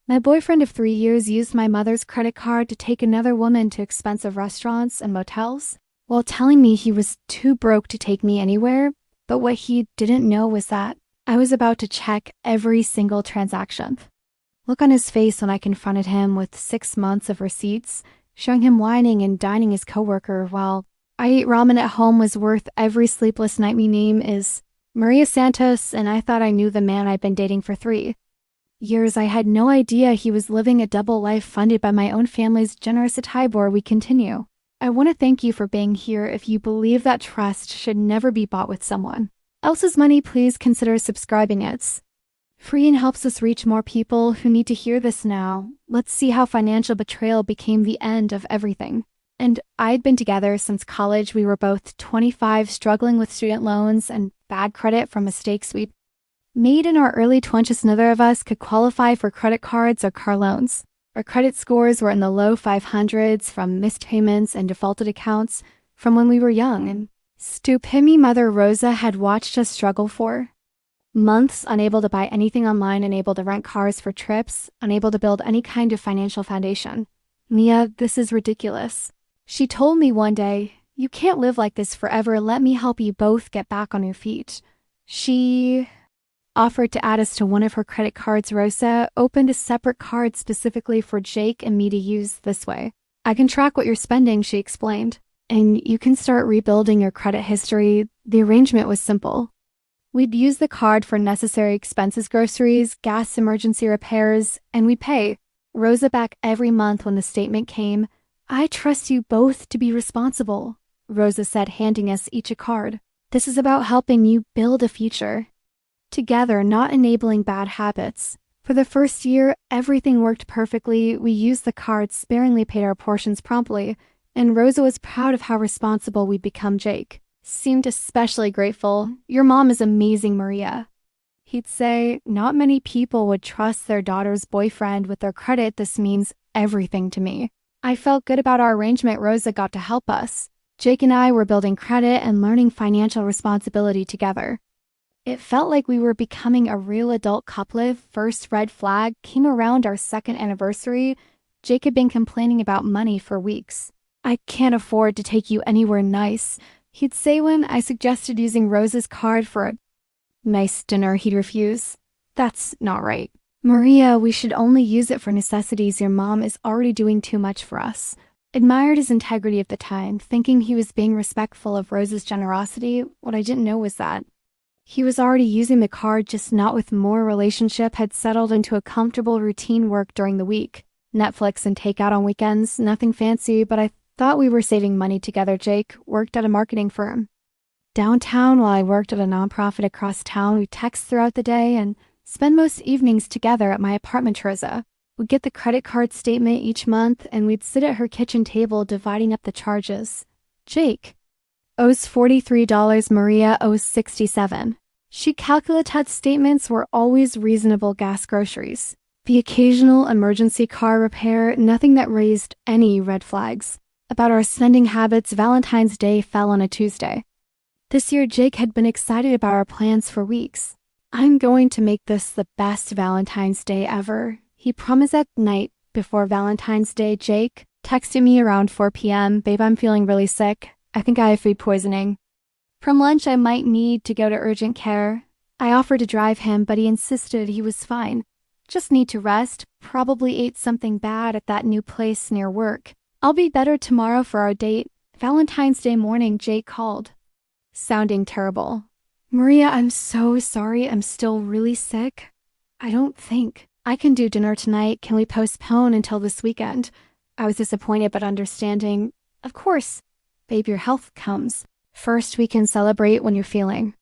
My boyfriend of 3 years used my mother's credit card to take another woman to expensive restaurants and motels, while telling me he was too broke to take me anywhere, but what he didn't know was that I was about to check every single transaction. Look on his face when I confronted him with 6 months of receipts, showing him whining and dining his coworker while I ate ramen at home was worth every sleepless night. Me name is Maria Santos, and I thought I knew the man I'd been dating for 3 years. I had no idea he was living a double life funded by my own family's generous Atibor. We continue. I want to thank you for being here. If you believe that trust should never be bought with someone else's money, please consider subscribing. It's free and helps us reach more people who need to hear this now. Let's see how financial betrayal became the end of everything. And I'd been together since college. We were both 25, struggling with student loans and bad credit from mistakes we'd made in our early 20s. Neither of us could qualify for credit cards or car loans. Our credit scores were in the low 500s from missed payments and defaulted accounts from when we were young and stupid. Mother Rosa had watched us struggle for months, unable to buy anything online, unable to rent cars for trips, unable to build any kind of financial foundation. Mia, this is ridiculous. She told me one day, you can't live like this forever. Let me help you both get back on your feet. She offered to add us to one of her credit cards. Rosa opened a separate card specifically for Jake and me to use this way. I can track what you're spending, she explained, and you can start rebuilding your credit history. The arrangement was simple. We'd use the card for necessary expenses, groceries, gas, emergency repairs, and we'd pay Rosa back every month when the statement came. I trust you both to be responsible, Rosa said, handing us each a card. This is about helping you build a future together, not enabling bad habits. For the first year, everything worked perfectly. We used the card sparingly, paid our portions promptly, and Rosa was proud of how responsible we'd become. Jake seemed especially grateful. Your mom is amazing, Maria. He'd say, not many people would trust their daughter's boyfriend with their credit. This means everything to me. I felt good about our arrangement. Rosa got to help us. Jake and I were building credit and learning financial responsibility together. It felt like we were becoming a real adult couple. First red flag came around our second anniversary. Jake had been complaining about money for weeks. I can't afford to take you anywhere nice, he'd say when I suggested using Rosa's card for a nice dinner. He'd refuse. That's not right. Maria, we should only use it for necessities. Your mom is already doing too much for us. Admired his integrity at the time, thinking he was being respectful of Rosa's generosity. What I didn't know was that he was already using the card, just not with more. Relationship had settled into a comfortable routine. Work during the week, Netflix and takeout on weekends. Nothing fancy, but I thought we were saving money together. Jake worked at a marketing firm downtown while I worked at a nonprofit across town. We text throughout the day and spend most evenings together at my apartment. Rosa would get the credit card statement each month, and we'd sit at her kitchen table dividing up the charges. Jake owes $43, Maria owes $67. She calculated statements were always reasonable. Gas, groceries, the occasional emergency car repair, nothing that raised any red flags. About our spending habits, Valentine's Day fell on a Tuesday. This year, Jake had been excited about our plans for weeks. I'm going to make this the best Valentine's Day ever, he promised. At night before Valentine's Day, Jake texted me around 4 p.m. Babe, I'm feeling really sick. I think I have food poisoning. From lunch, I might need to go to urgent care. I offered to drive him, but he insisted he was fine. Just need to rest. Probably ate something bad at that new place near work. I'll be better tomorrow for our date. Valentine's Day morning, Jake called, sounding terrible. Maria, I'm so sorry. I'm still really sick. I don't think I can do dinner tonight. Can we postpone until this weekend? I was disappointed but understanding. Of course. Babe, your health comes first. We can celebrate when you're feeling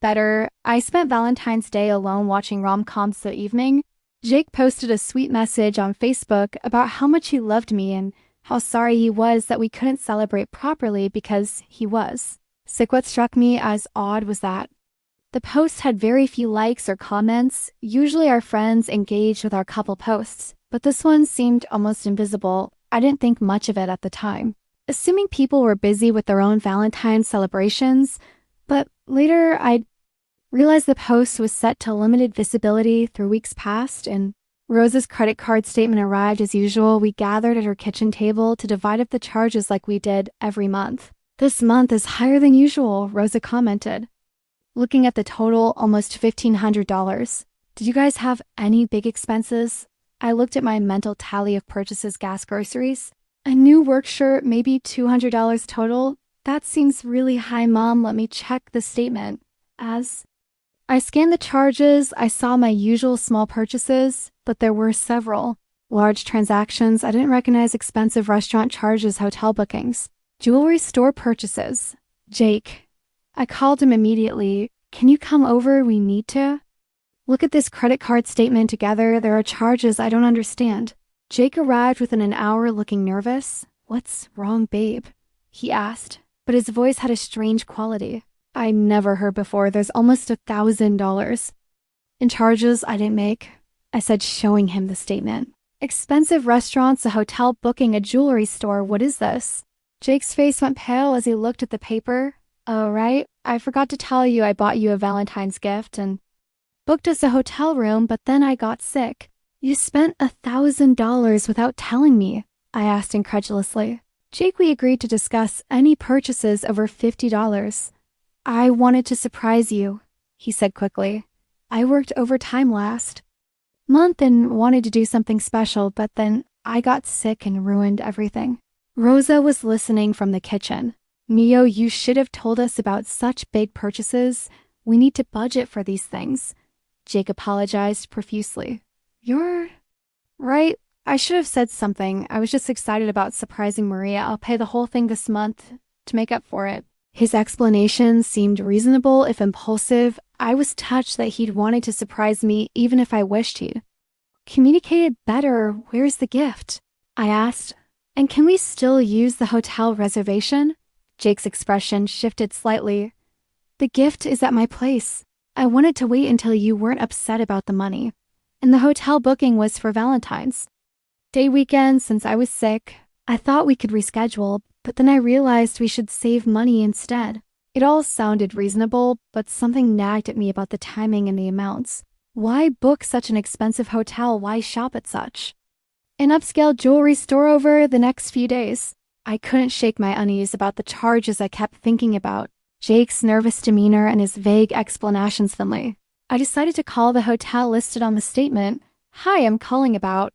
better. I spent Valentine's Day alone watching rom-coms the evening. Jake posted a sweet message on Facebook about how much he loved me and how sorry he was that we couldn't celebrate properly because he was sick. What struck me as odd was that the post had very few likes or comments. Usually our friends engaged with our couple posts, but this one seemed almost invisible. I didn't think much of it at the time, assuming people were busy with their own Valentine's celebrations, but later I realized the post was set to limited visibility through weeks past, and Rosa's credit card statement arrived as usual. We gathered at her kitchen table to divide up the charges like we did every month. This month is higher than usual, Rosa commented, looking at the total, almost $1,500. Did you guys have any big expenses? I looked at my mental tally of purchases, gas, groceries. A new work shirt, maybe $200 total. That seems really high, Mom. Let me check the statement. As I scanned the charges, I saw my usual small purchases, but there were several. Large transactions. I didn't recognize expensive restaurant charges, hotel bookings. Jewelry store purchases. Jake. I called him immediately. Can you come over? We need to. Look at this credit card statement together. There are charges I don't understand. Jake arrived within an hour looking nervous. What's wrong, babe? He asked, but his voice had a strange quality I never heard before. There's almost $1,000 in charges I didn't make, I said, showing him the statement. Expensive restaurants, a hotel booking, a jewelry store. What is this? Jake's face went pale as he looked at the paper. Oh, right. I forgot to tell you I bought you a Valentine's gift and booked us a hotel room, but then I got sick. You spent $1,000 without telling me, I asked incredulously. Jake, we agreed to discuss any purchases over $50. I wanted to surprise you, he said quickly. I worked overtime last month and wanted to do something special, but then I got sick and ruined everything. Rosa was listening from the kitchen. Mio, you should have told us about such big purchases. We need to budget for these things. Jake apologized profusely. You're right. I should have said something. I was just excited about surprising Maria. I'll pay the whole thing this month to make up for it. His explanation seemed reasonable, if impulsive. I was touched that he'd wanted to surprise me, even if I wished he'd communicated better. Where's the gift? I asked. And can we still use the hotel reservation? Jake's expression shifted slightly. The gift is at my place. I wanted to wait until you weren't upset about the money. And the hotel booking was for Valentine's Day weekend since I was sick. I thought we could reschedule, but then I realized we should save money instead. It all sounded reasonable, but something nagged at me about the timing and the amounts. Why book such an expensive hotel? Why shop at such an upscale jewelry store over the next few days? I couldn't shake my unease about the charges I kept thinking about. Jake's nervous demeanor and his vague explanations thinly. I decided to call the hotel listed on the statement. Hi, I'm calling about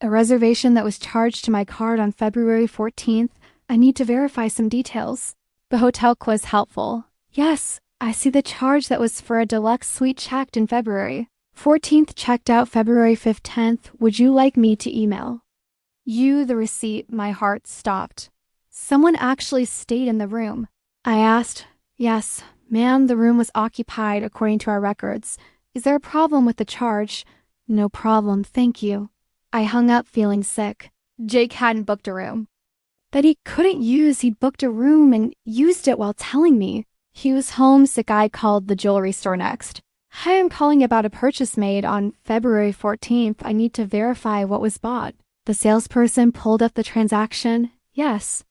a reservation that was charged to my card on February 14th. I need to verify some details. The hotel was helpful. Yes, I see the charge that was for a deluxe suite checked in February 14th, checked out February 15th. Would you like me to email you the receipt? My heart stopped. Someone actually stayed in the room. I asked. Yes, ma'am, the room was occupied according to our records. Is there a problem with the charge? No problem, thank you. I hung up feeling sick. Jake hadn't booked a room that he couldn't use. He'd booked a room and used it while telling me. He was homesick. I called the jewelry store next. Hi, I'm calling about a purchase made on February 14th. I need to verify what was bought. The salesperson pulled up the transaction. Yes.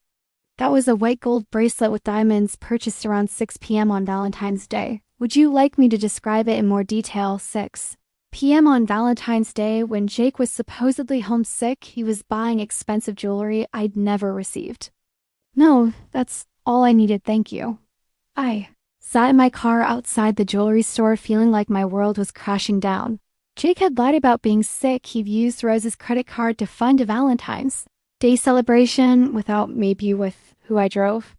That was a white gold bracelet with diamonds purchased around 6 p.m. on Valentine's Day. Would you like me to describe it in more detail? 6 p.m. on Valentine's Day, when Jake was supposedly homesick, he was buying expensive jewelry I'd never received. No, that's all I needed, thank you. I sat in my car outside the jewelry store feeling like my world was crashing down. Jake had lied about being sick. He'd used Rose's credit card to fund a Valentine's Day celebration maybe with who I drove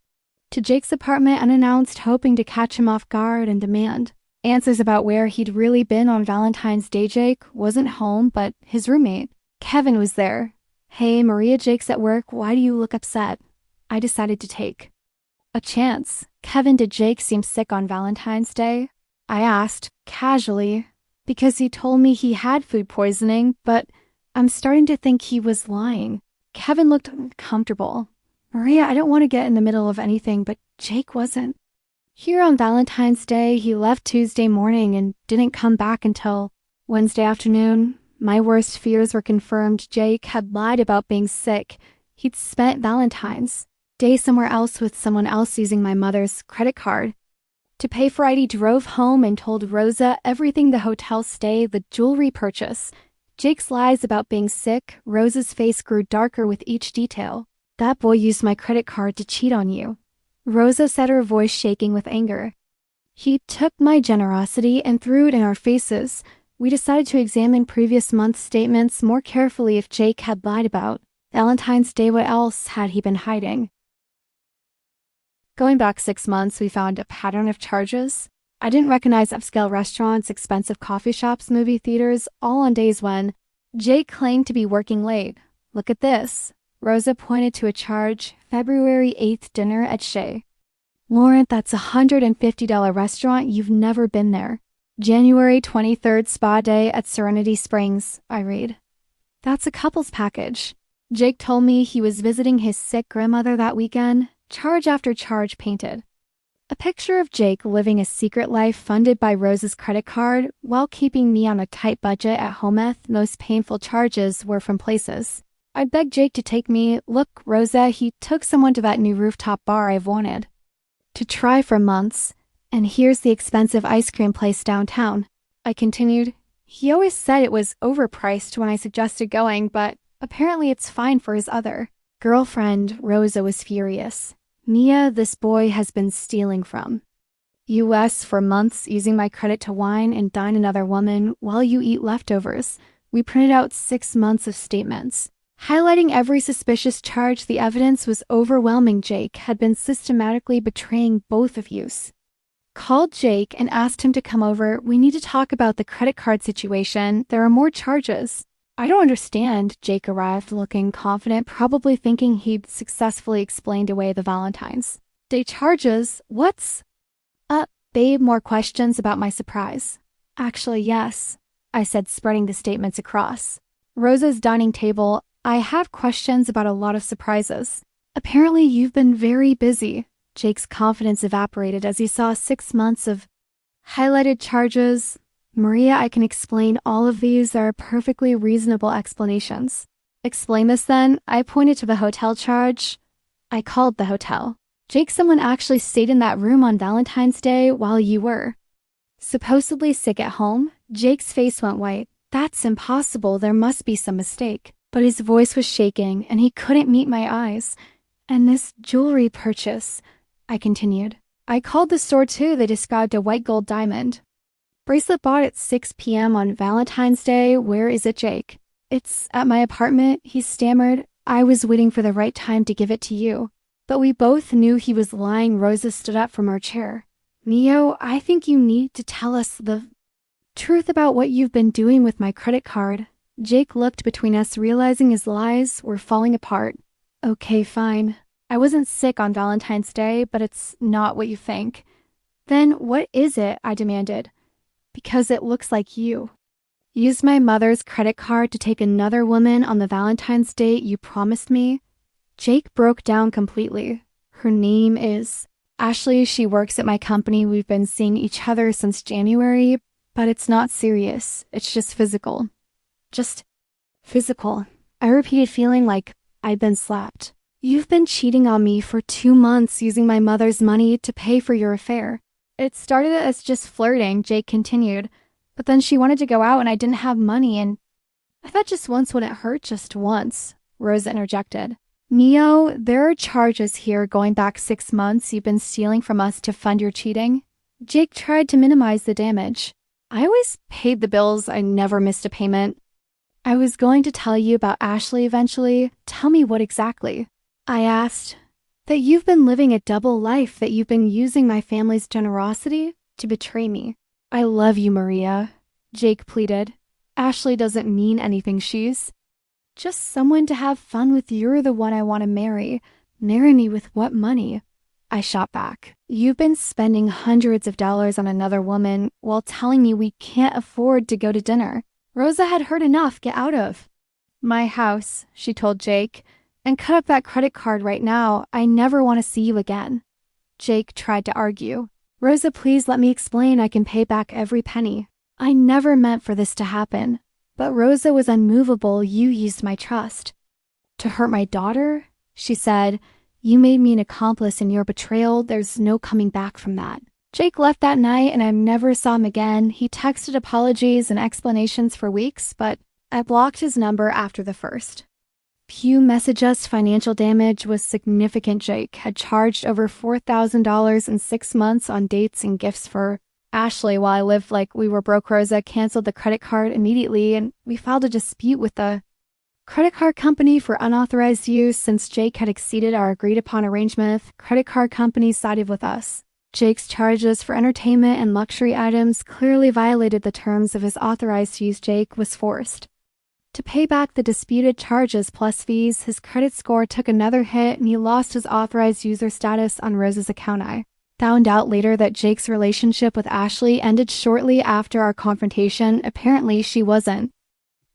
to Jake's apartment unannounced, hoping to catch him off guard and demand answers about where he'd really been on Valentine's Day. Jake wasn't home, but his roommate, Kevin, was there. Hey, Maria, Jake's at work. Why do you look upset? I decided to take a chance. Kevin, did Jake seem sick on Valentine's Day? I asked, casually, because he told me he had food poisoning, but I'm starting to think he was lying. Kevin looked uncomfortable. Maria, I don't want to get in the middle of anything, but Jake wasn't here on Valentine's Day. He left Tuesday morning and didn't come back until Wednesday afternoon. My worst fears were confirmed. Jake had lied about being sick. He'd spent Valentine's Day somewhere else with someone else using my mother's credit card to pay for it. He drove home and told Rosa everything: the hotel stay, the jewelry purchase. Jake's lies about being sick, Rosa's face grew darker with each detail. That boy used my credit card to cheat on you. Rosa said, her voice shaking with anger. He took my generosity and threw it in our faces. We decided to examine previous month's statements more carefully if Jake had lied about Valentine's Day. What else had he been hiding? Going back 6 months, we found a pattern of charges. I didn't recognize upscale restaurants, expensive coffee shops, movie theaters, all on days when Jake claimed to be working late. Look at this. Rosa pointed to a charge, February 8th dinner at Shea. Lauren, that's a $150 restaurant. You've never been there. January 23rd spa day at Serenity Springs, I read. That's a couple's package. Jake told me he was visiting his sick grandmother that weekend. Charge after charge painted. A picture of Jake living a secret life funded by Rosa's credit card while keeping me on a tight budget at Hometh. Most painful charges were from places. I begged Jake to take me. Look, Rosa, he took someone to that new rooftop bar I've wanted to try for months. And here's the expensive ice cream place downtown. I continued. He always said it was overpriced when I suggested going, but apparently it's fine for his other girlfriend. Rosa was furious. Mia, this boy has been stealing from US for months, using my credit to wine and dine another woman while you eat leftovers. We printed out 6 months of statements, highlighting every suspicious charge. The evidence was overwhelming. Jake had been systematically betraying both of you. Called Jake and asked him to come over. We need to talk about the credit card situation. There are more charges. I don't understand. Jake arrived looking confident, probably thinking he'd successfully explained away the Valentine's Day charges. What's up, babe? More questions about my surprise. Actually, yes, I said, spreading the statements across Rosa's dining table. I have questions about a lot of surprises. Apparently, you've been very busy. Jake's confidence evaporated as he saw 6 months of highlighted charges. Maria, I can explain all of these. Are perfectly reasonable explanations. Explain this then. I pointed to the hotel charge. I called the hotel. Jake, someone actually stayed in that room on Valentine's Day while you were supposedly sick at home. Jake's face went white. That's impossible. There must be some mistake. But his voice was shaking and he couldn't meet my eyes. And this jewelry purchase, I continued. I called the store too. They described a white gold diamond bracelet bought at 6 p.m. on Valentine's Day. Where is it, Jake? It's at my apartment, he stammered. I was waiting for the right time to give it to you. But we both knew he was lying. Rosa stood up from her chair. Neo, I think you need to tell us the truth about what you've been doing with my credit card. Jake looked between us, realizing his lies were falling apart. Okay, fine. I wasn't sick on Valentine's Day, but it's not what you think. Then what is it? I demanded. Because it looks like you used my mother's credit card to take another woman on the Valentine's date you promised me. Jake broke down completely. Her name is Ashley. She works at my company. We've been seeing each other since January, but it's not serious. It's just physical. Just physical. I repeated, feeling like I'd been slapped. You've been cheating on me for 2 months, using my mother's money to pay for your affair. It started as just flirting, Jake continued, but then she wanted to go out and I didn't have money, and I thought just once wouldn't hurt. Just once, Rosa interjected. Neo, there are charges here going back 6 months. You've been stealing from us to fund your cheating. Jake tried to minimize the damage. I always paid the bills. I never missed a payment. I was going to tell you about Ashley eventually. Tell me what exactly. I asked. That you've been living a double life, that you've been using my family's generosity to betray me. I love you, Maria, Jake pleaded. Ashley doesn't mean anything. She's just someone to have fun with. You're the one I want to marry. Marry me with what money? I shot back. You've been spending hundreds of dollars on another woman while telling me we can't afford to go to dinner. Rosa had heard enough. Get out of my house, she told Jake. And cut up that credit card right now. I never want to see you again. Jake tried to argue. Rosa, please let me explain. I can pay back every penny. I never meant for this to happen. But Rosa was unmovable. You used my trust to hurt my daughter, she said. You made me an accomplice in your betrayal. There's no coming back from that. Jake left that night and I never saw him again. He texted apologies and explanations for weeks, but I blocked his number after the first. Pew messaged us financial damage was significant. Jake had charged over $4,000 in 6 months on dates and gifts for Ashley while I lived like we were broke. Rosa canceled the credit card immediately, and we filed a dispute with the credit card company for unauthorized use. Since Jake had exceeded our agreed-upon arrangement, credit card companies sided with us. Jake's charges for entertainment and luxury items clearly violated the terms of his authorized use. Jake was forced to pay back the disputed charges plus fees. His credit score took another hit, and he lost his authorized user status on Rose's account. I found out later that Jake's relationship with Ashley ended shortly after our confrontation. Apparently, she wasn't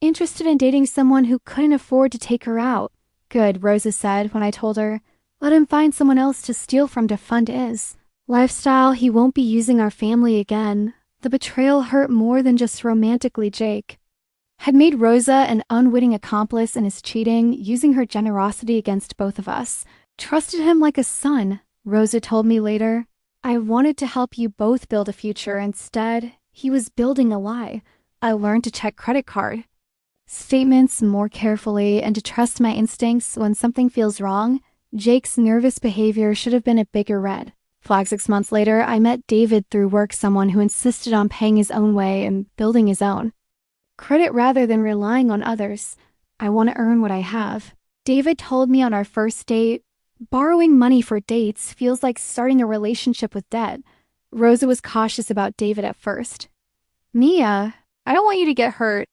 interested in dating someone who couldn't afford to take her out. Good, Rosa said when I told her, let him find someone else to steal from to fund his lifestyle. He won't be using our family again. The betrayal hurt more than just romantically. Jake had made Rosa an unwitting accomplice in his cheating, using her generosity against both of us. Trusted him like a son, Rosa told me later. I wanted to help you both build a future. Instead, he was building a lie. I learned to check credit card statements more carefully and to trust my instincts when something feels wrong. Jake's nervous behavior should have been a bigger red flag. 6 months later, I met David through work, someone who insisted on paying his own way and building his own credit rather than relying on others. I want to earn what I have. David told me on our first date, borrowing money for dates feels like starting a relationship with debt. Rosa was cautious about David at first. Mia, I don't want you to get hurt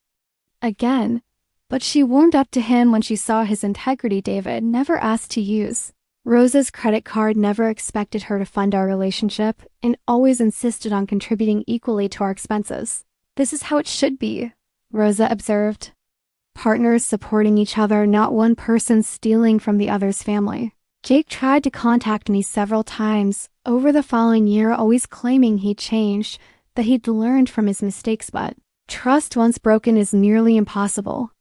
again. But she warmed up to him when she saw his integrity. David never asked to use Rosa's credit card, never expected her to fund our relationship, and always insisted on contributing equally to our expenses. This is how it should be, Rosa observed. Partners supporting each other, not one person stealing from the other's family. Jake tried to contact me several times over the following year, always claiming he'd changed, that he'd learned from his mistakes, but trust once broken is nearly impossible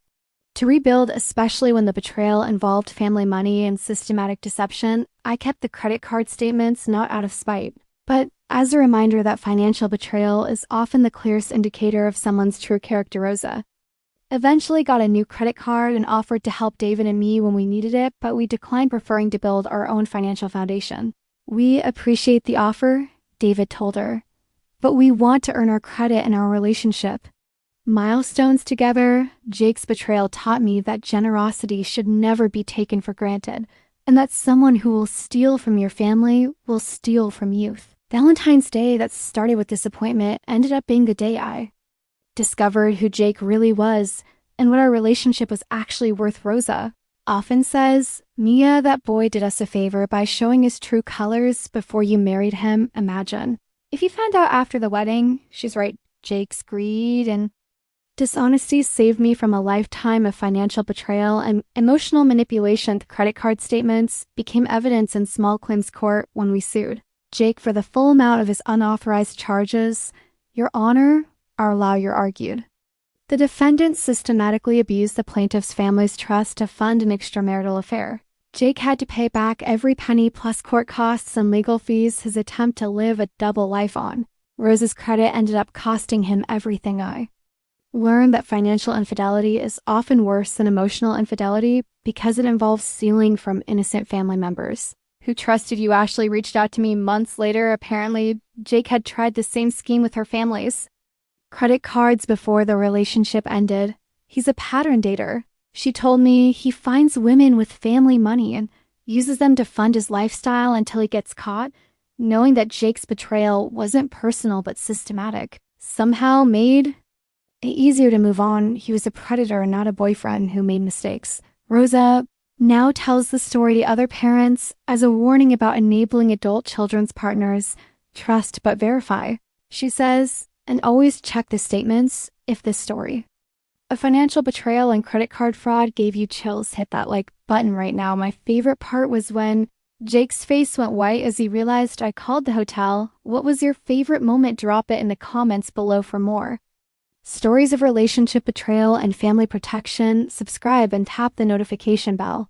to rebuild, especially when the betrayal involved family money and systematic deception. I kept the credit card statements not out of spite, but as a reminder that financial betrayal is often the clearest indicator of someone's true character. Rosa eventually got a new credit card and offered to help David and me when we needed it, but we declined, preferring to build our own financial foundation. We appreciate the offer, David told her, but we want to earn our credit in our relationship. Milestones together. Jake's betrayal taught me that generosity should never be taken for granted, and that someone who will steal from your family will steal from youth. Valentine's Day, that started with disappointment, ended up being the day I discovered who Jake really was and what our relationship was actually worth. Rosa often says, Mia, that boy did us a favor by showing his true colors before you married him. Imagine if you found out after the wedding. She's right. Jake's greed and dishonesty saved me from a lifetime of financial betrayal and emotional manipulation. The credit card statements became evidence in small claims court when we sued Jake for the full amount of his unauthorized charges. Your Honor, our lawyer argued, the defendant systematically abused the plaintiff's family's trust to fund an extramarital affair. Jake had to pay back every penny plus court costs and legal fees, his attempt to live a double life on. Rose's credit ended up costing him everything. I learned that financial infidelity is often worse than emotional infidelity because it involves stealing from innocent family members who trusted you. Ashley reached out to me months later. Apparently, Jake had tried the same scheme with her family's credit cards before the relationship ended. He's a pattern dater. She told me he finds women with family money and uses them to fund his lifestyle until he gets caught. Knowing that Jake's betrayal wasn't personal but systematic somehow made it easier to move on. He was a predator, not a boyfriend who made mistakes. Rosa now tells the story to other parents as a warning about enabling adult children's partners. Trust but verify. She says, and always check the statements if this story of financial betrayal and credit card fraud gave you chills. Hit that like button right now. My favorite part was when Jake's face went white as he realized I called the hotel. What was your favorite moment? Drop it in the comments below for more stories of relationship betrayal and family protection. Subscribe and tap the notification bell.